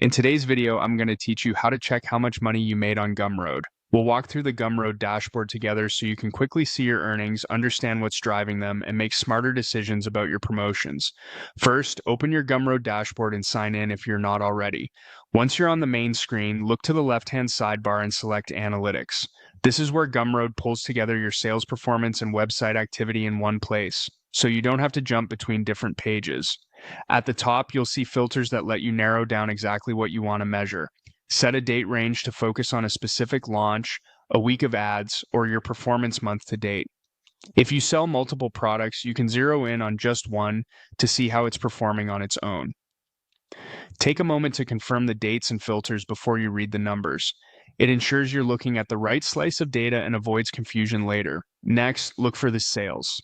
In today's video, I'm going to teach you how to check how much money you made on Gumroad. We'll walk through the Gumroad dashboard together so you can quickly see your earnings, understand what's driving them, and make smarter decisions about your promotions. First, open your Gumroad dashboard and sign in if you're not already. Once you're on the main screen, look to the left-hand sidebar and select Analytics. This is where Gumroad pulls together your sales performance and website activity in one place, so you don't have to jump between different pages. At the top, you'll see filters that let you narrow down exactly what you want to measure. Set a date range to focus on a specific launch, a week of ads, or your performance month to date. If you sell multiple products, you can zero in on just one to see how it's performing on its own. Take a moment to confirm the dates and filters before you read the numbers. It ensures you're looking at the right slice of data and avoids confusion later. Next, look for the sales.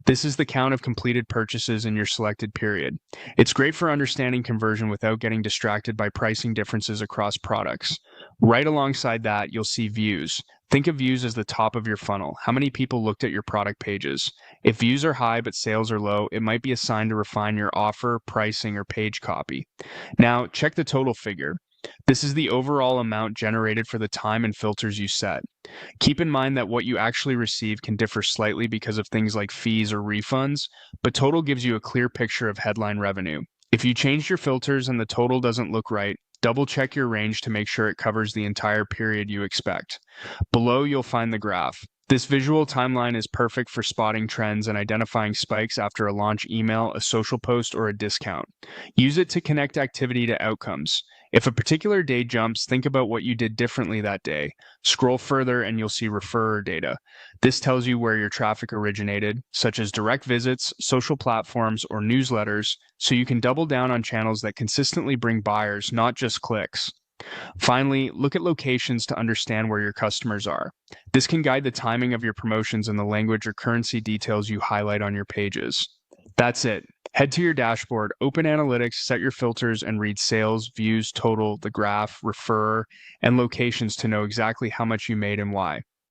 This is the count of completed purchases in your selected period. It's great for understanding conversion without getting distracted by pricing differences across products. Right alongside that, you'll see views. Think of views as the top of your funnel. How many people looked at your product pages? If views are high but sales are low, it might be a sign to refine your offer, pricing, or page copy. Now, check the total figure. This is the overall amount generated for the time and filters you set. Keep in mind that what you actually receive can differ slightly because of things like fees or refunds, but total gives you a clear picture of headline revenue. If you changed your filters and the total doesn't look right, double check your range to make sure it covers the entire period you expect. Below, you'll find the graph. This visual timeline is perfect for spotting trends and identifying spikes after a launch email, a social post, or a discount. Use it to connect activity to outcomes. If a particular day jumps, think about what you did differently that day. Scroll further and you'll see referrer data. This tells you where your traffic originated, such as direct visits, social platforms, or newsletters, so you can double down on channels that consistently bring buyers, not just clicks. Finally, look at locations to understand where your customers are. This can guide the timing of your promotions and the language or currency details you highlight on your pages. That's it. Head to your dashboard, open analytics, set your filters, and read sales, views, total, the graph, referrer, and locations to know exactly how much you made and why.